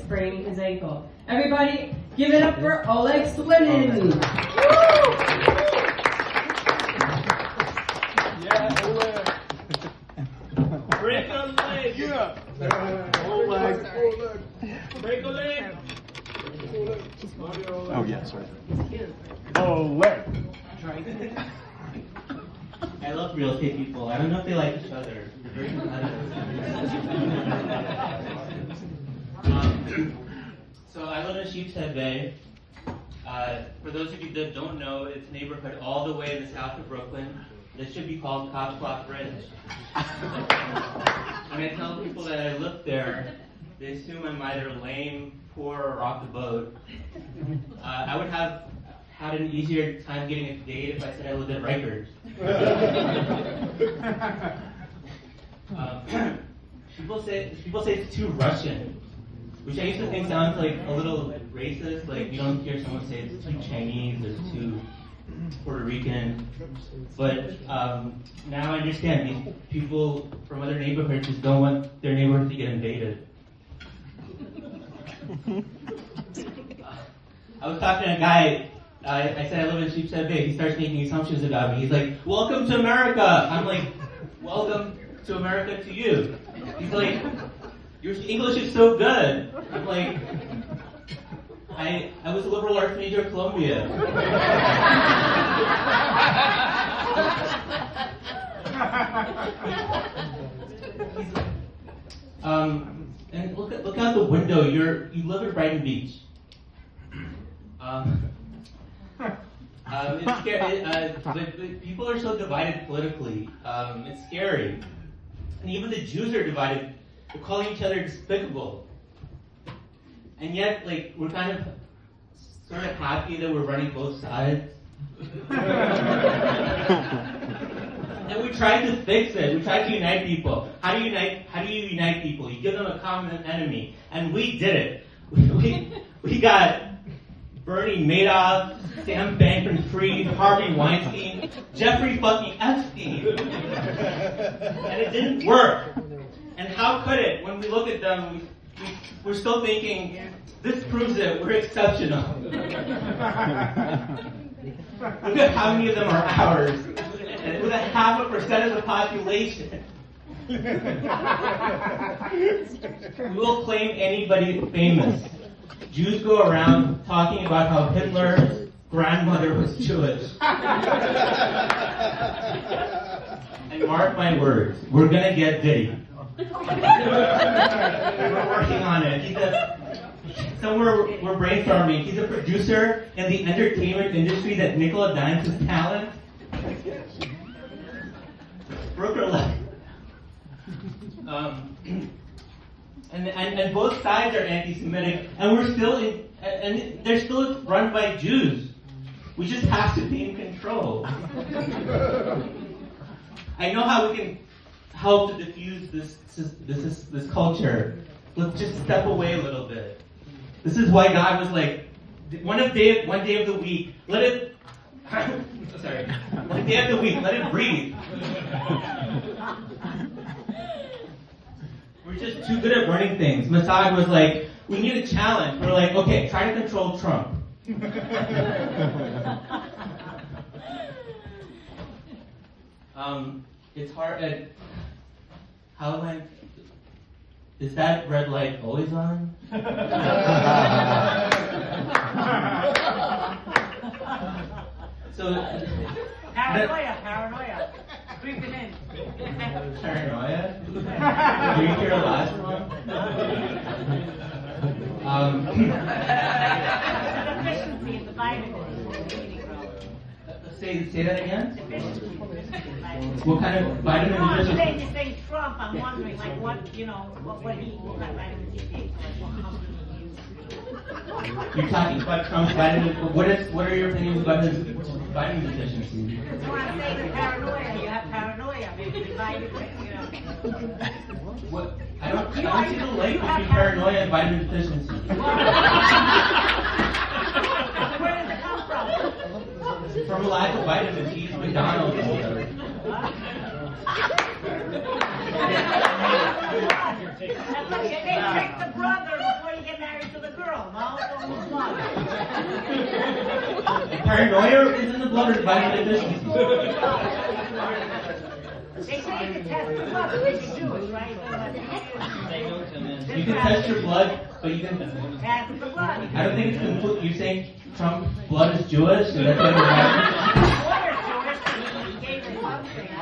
spraining his ankle. Everybody, give it up for Oleg Swinin. Yeah, Oleg. Break a leg. Yeah. Oleg. Break a leg. Oh, yeah, sorry. Oleg. I love real estate people. I don't know if they like each other. They're very competitive. So I live in Sheepshead Bay. For those of you that don't know, it's a neighborhood all the way in the south of Brooklyn. This should be called Cobb's Block Bridge. When I tell people that I live there, they assume I'm either lame, poor, or off the boat. I would have had an easier time getting a date if I said I lived at Rikers. People say it's too Russian, which I used to think sounds like a little racist. Like you don't hear someone say it's too Chinese or too Puerto Rican. But now I understand these people from other neighborhoods just don't want their neighborhood to get invaded. I was talking to a guy. I said I live in Sheepshead Bay. He starts making assumptions about me. He's like, "Welcome to America." I'm like, "Welcome to America to you." He's like, "Your English is so good." I'm like, I was a liberal arts major at Columbia. And look out the window. You live at Brighton Beach. It's scary. People are so divided politically. It's scary. And even the Jews are divided. They're calling each other despicable. And yet, like, we're kind of sort of happy that we're running both sides. And we tried to fix it. We tried to unite people. How do you unite people? You give them a common enemy. And we did it. We got Bernie Madoff, Sam Bankman-Fried, Harvey Weinstein, Jeffrey fucking Epstein. And it didn't work. And how could it? When we look at them, we're still thinking, this proves it, we're exceptional. Look at how many of them are ours. And with a 0.5% of the population. We will claim anybody famous. Jews go around talking about how Hitler's grandmother was Jewish. And mark my words, we're gonna get Diddy. We're working on it. We're brainstorming. He's a producer in the entertainment industry that Nicola Dimes is talent. Brooker left. And both sides are anti-Semitic, and and they're still run by Jews. We just have to be in control. I know how we can help to diffuse this culture. Let's just step away a little bit. This is why God was like, one day of the week, let it. One day of the week, let it breathe. We're just too good at running things. Mossad was like, we need a challenge. We're like, okay, try to control Trump. It's hard. How am I? Is that red light always on? So. Paranoia. Breathe it in. Paranoia? Do you hear a last one? Deficiency in the vitamin. Say that again? Deficiency. What kind of vitamin deficiency? You're saying Trump, I'm wondering, like, what kind of vitamin D takes? You're talking about Trump's vitamin. What are your opinions about his vitamin deficiency? That's what I'm saying. Paranoia. You have paranoia. Maybe the vitamin, What? I don't see the link between paranoia and vitamin deficiency. Where does it come from? From a lack of vitamin D, McDonald's. That's like they trick the brother before you get married Paranoia is in the blood or vitamin deficiency? They say you can test the blood, but they can do it, right? You can test your blood, but you can. Test the blood. I don't think it's complete. You're saying Trump's blood is Jewish, so that's what you're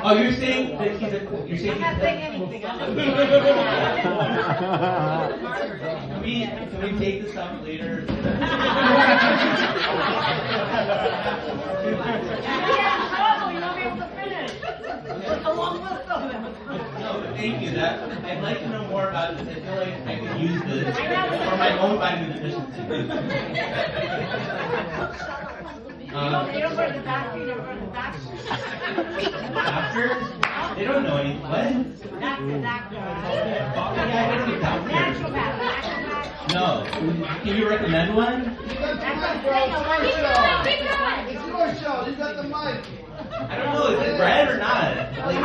Oh, you're saying that he's a. You're saying I'm not saying anything. I'm just Can we take this up later? No, but thank you. I'd like to know more about this. I feel like I could use this for my own vitamin deficiency. You don't go to the doctor, you never go to the doctor. Doctors? They don't know anything. What? Not the doctor. Yeah, I guess the doctor. Naturopath. No. Can you recommend one? Keep going. It's your show. You got the mic. I don't know. Is it bread or not? Like,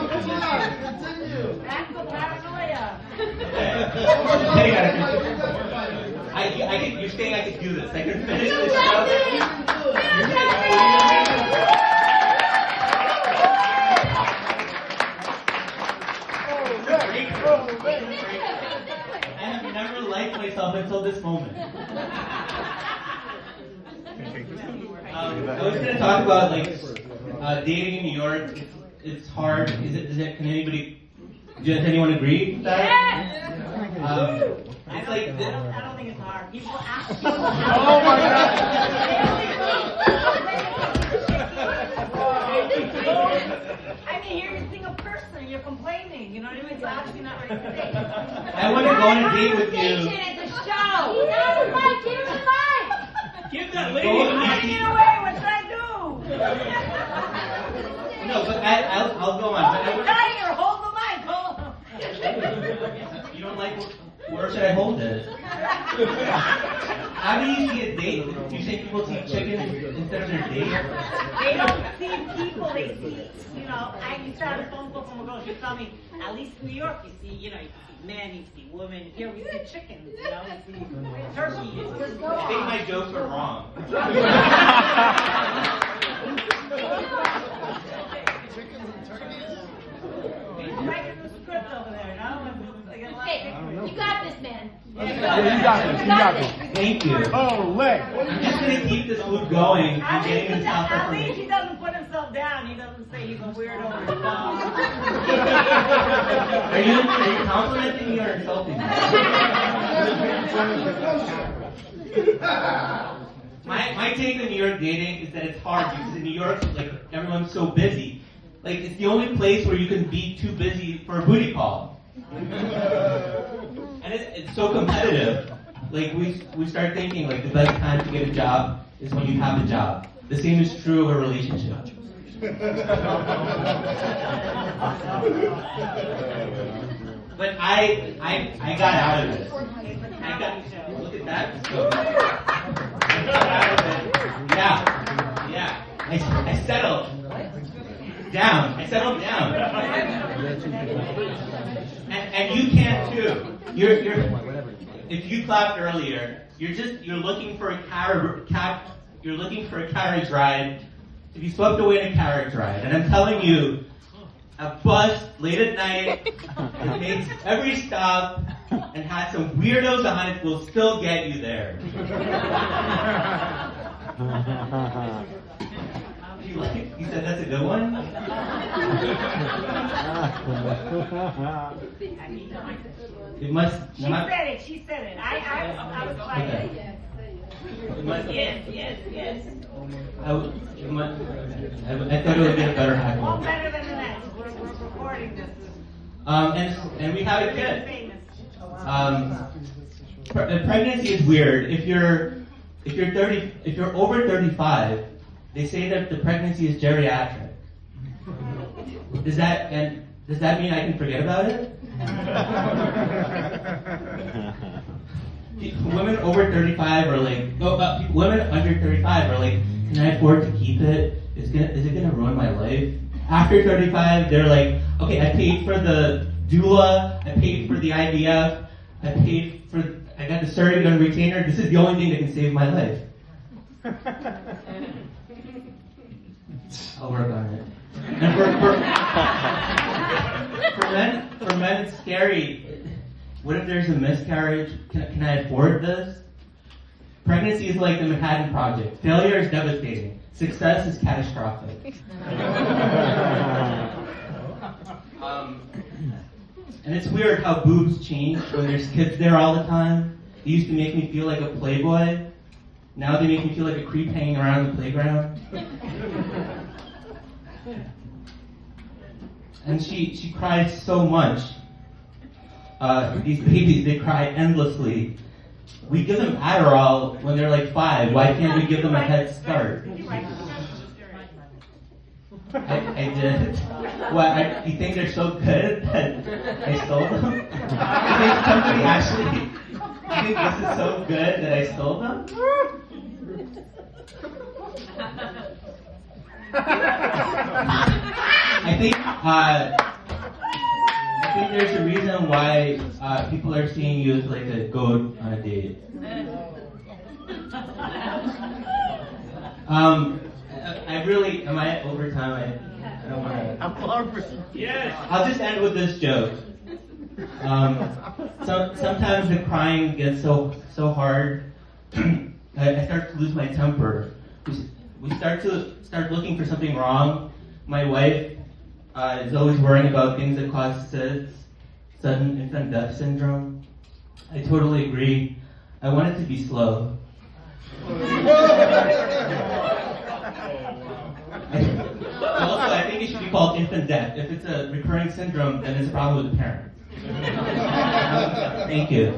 Come on. Continue. That's the paranoia. You're saying I could do this. I can finish this show. I have never liked myself until this moment. I was going to talk about dating in New York. It's hard. Can anybody? Does anyone agree with that? It's like I don't think it's hard. People ask you. Oh my God! I mean, you're a single person. You're complaining. You know what I mean? So obviously not ready to date. I want to go on a date with you. It's a show. Give that How do you get away? What should I do? No, but I'll go on. But I want Tiger, hold the mic. Hold. You don't like where should I hold it? How do you see a date? You say people see chicken instead of their date? They don't see people. They see, I used to have a phone call from a girl. She told me, at least in New York, you see, you see men, you see women. Here we see chickens. You see turkey. I think my jokes are wrong. Writing the script over there, no? Hey, you got this, man. You got this. Thank you. Oh, leg. I'm just going to keep this loop going and getting this out there At for least me. he doesn't put himself down. He doesn't say he's a weirdo or a dog. Are you complimenting me or insulting me? My take on New York dating is that it's hard because in New York, everyone's so busy. It's the only place where you can be too busy for a booty call. And it's so competitive. We start thinking the best time to get a job is when you have a job. The same is true of a relationship. But I got out of it. Look at that. Let's go. I got out of it. Yeah. I settled down. And you can too. If you clapped earlier, you're looking for a carriage ride to be swept away in a carriage ride. And I'm telling you, a bus late at night that makes every stop and has some weirdos on it will still get you there. You said that's a good one? It must. She said it. I was like, yes. I thought it would have been a better hack. All better than the next. We're recording this. And we have a kid. Pregnancy is weird. If you're over 35, they say that the pregnancy is geriatric. Does that mean I can forget about it? Women over 35 are women under 35 are can I afford to keep it? Is it gonna ruin my life? After 35, they're okay, I paid for the doula, I paid for the IVF, I got the the starting gun retainer, this is the only thing that can save my life. I'll work on it. And for men, it's scary. What if there's a miscarriage? Can I afford this? Pregnancy is like the Manhattan Project. Failure is devastating. Success is catastrophic. And it's weird how boobs change when there's kids there all the time. They used to make me feel like a playboy. Now they make me feel like a creep hanging around the playground. And she cries so much. These babies, they cry endlessly. We give them Adderall when they're like 5. Why can't we give them a head start? I did. What? You think they're so good that I stole them? You think somebody actually? You think this is so good that I stole them? I think there's a reason why people are seeing you as like a goat on a date. Am I over time? I don't want to. I'm over. Yes. I'll just end with this joke. Sometimes the crying gets so hard, I start to lose my temper. We start looking for something wrong. My wife is always worrying about things that cause SIDS, sudden infant death syndrome. I totally agree. I want it to be slow. Also, I think it should be called infant death. If it's a recurring syndrome, then it's a problem with the parents. Thank you.